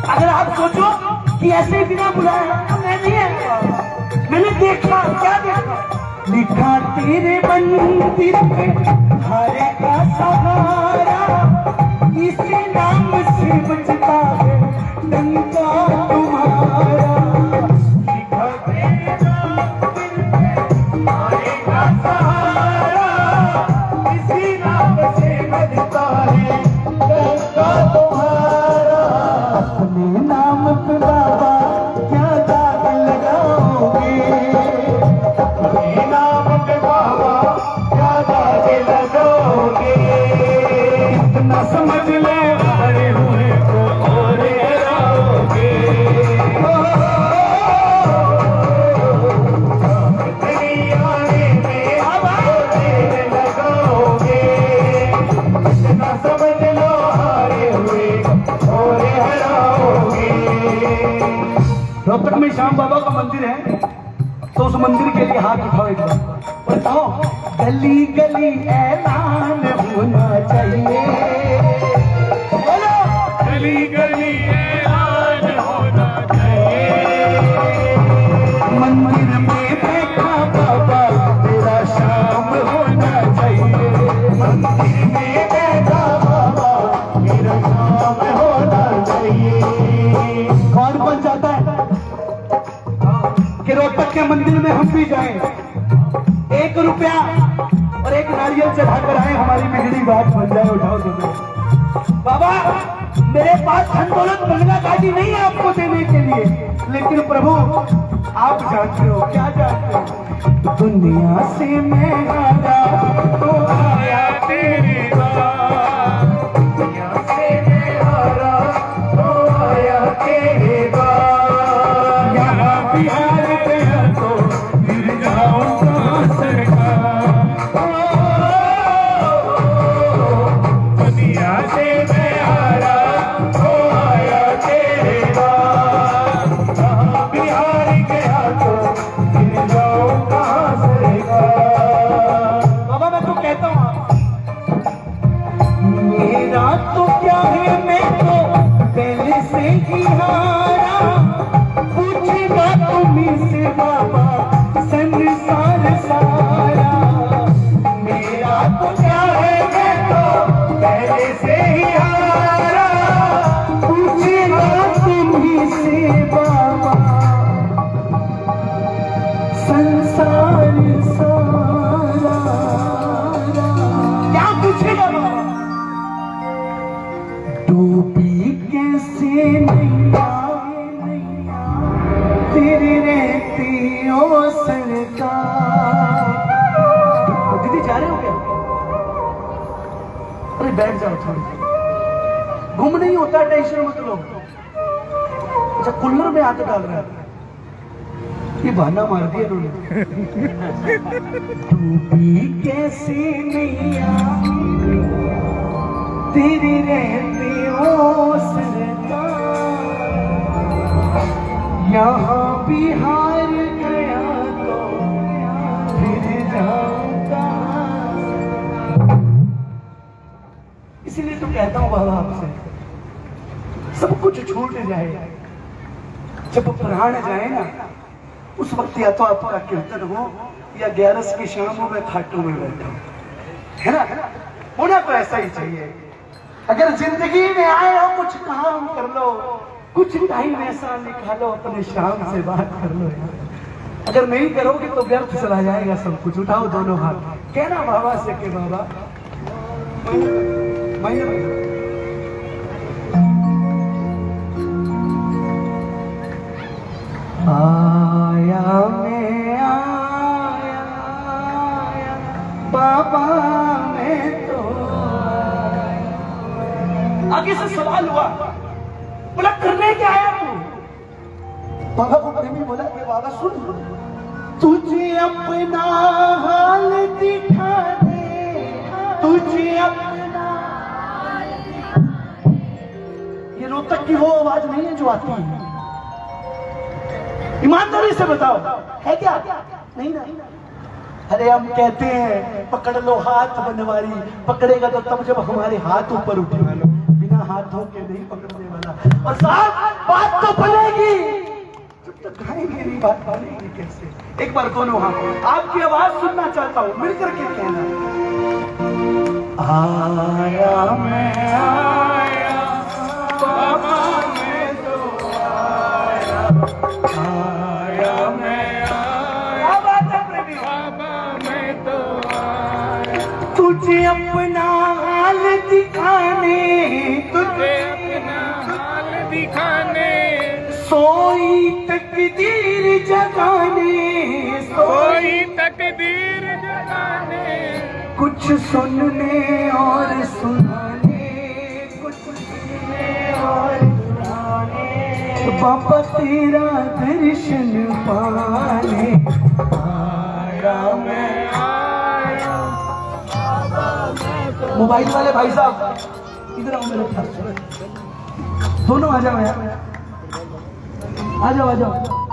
अगर आप सोचो कि ऐसे बिना बुलाया मैं नहीं आया, मैंने देखा, क्या देखा? लिखा तेरे मंदिर पे हरे का सहारा, इसी नाम से बचता है डंका तुम्हारा। लिखा तेरे मंदिर पे हरे का सहारा, इसी नाम से बचता है डंका तुम्हारा। अपने नाम पे बाबा क्या दाग लगाओगे, अपने नाम पे बाबा क्या दाग लगाओगे। इतना समझ ले हरे हुए को और हराओगे। दरियाने में आवाज़ें लगाओगे। इतना समझ लो हारे हुए और हराओगे। रोहतक में श्याम बाबा का मंदिर है, तो उस मंदिर के लिए हाथ उठाओ एक बार और कहो गली गली ऐलान होना चाहिए। बोलो गली गली ऐलान होना चाहिए। मंदिर में बैठा बाबा तेरा शाम होना चाहिए। मंदिर में बैठा बाबा मेरा शाम होना चाहिए। कौन बन जाता है? कि रोहतक के मंदिर में हम भी जाएं, 1 रुपया और 1 नारियल चढ़ा कर आए, हमारी बिगड़ी बात बन जाए। उठाओ दो बाबा, मेरे पास धन दौलत बंगला गाड़ी नहीं है आपको देने के लिए, लेकिन प्रभु आप जानते हो, क्या जानते हो, दुनिया से मैं हारा तो आया तेरी बात, दुनिया से मैं हारा तो आया तेरी बात, यहाँ बिहार गया तो फिर जाऊंगा सरकार, दुनिया से मैं हारा तो आया तेरी बात, यहाँ बिहार गया तो फिर जाऊंगा सरकार। बाबा मैं तो कहता हूँ, मेरा तो क्या है, मैं तो पहले से ही हारा, पूछेगा तुम्हीं से बाबा संसार सारा, मेरा तो क्या है, मैं तो पहले से ही हारा, पूछेगा तुम्हीं से बाबा संसार सारा, क्या पूछेगा बाबा, डूबी कैसे नैया तेरे रहती हो सरकार। दीदी जा रहे हो क्या? अरे बैठ जाओ, थोड़ी घूम नहीं होता, टेंशन मत लो। अच्छा कूलर में हाथ डाल रहा है, ये बहाना मार दिया इन्होंने। डूबी कैसे नैया तेरी रहती हो सरकार, यहाँ बिहार गया तो फिर जाऊंगा। इसीलिए तो कहता हूँ बाबा आपसे, सब कुछ छूट जाए, जब प्राण जाए ना, उस वक्त या तो आपका कीर्तन हो या 11 की शाम हो, मैं खाटू में बैठा, है ना, होना तो ऐसा ही चाहिए। अगर जिंदगी में आए हो कुछ काम कर लो, कुछ टाइम ऐसा निकालो, अपने शाम से बात कर लो यार। अगर नहीं करोगे तो व्यर्थ चला जाएगा सब कुछ। उठाओ दोनों हाथ, कहना बाबा से कि बाबा आया मैं आया, बाबा मैं तो आया। आगे से सवाल हुआ, बोला करने क्या आया तू? बाबा को प्रेमी बोला कि बाबा सुन, तुझे अपना हाल दिखा दे, तुझे अपना हाल दिखा दे। ये रोहतक की वो आवाज नहीं है जो आती है, ईमानदारी से बताओ है क्या? नहीं ना। अरे हम कहते हैं पकड़ लो हाथ बनवारी, पकड़ेगा तो तब जब हमारे हाथ ऊपर उठे, बिना हाथों के नहीं पकड़ने वाला। और साहब बात तो बनेगी, जब तक खाएंगे नहीं बात बनेगी कैसे? एक बार दोनों हाथ, आपकी आवाज सुनना चाहता हूं, मिलकर के कहना, आया मैं आया, बाबा मैं तो आया, आया मैं आया, बाबा मैं तो आया, तुझे अपना हाल दिखाने, तुझे अपना हाल दिखाने, सोई तकदीर जगाने, सोई तकदीर जगाने, कुछ सुनने और सुनाने, कुछ सुनने और सुनाने, बाबा तेरा दर्शन पाने आया मैं आया, बाबा मैं तो। मोबाइल वाले भाई साहब इधर आओ मेरे पास, दोनों आ जाओ यार, आ जाओ आ जाओ।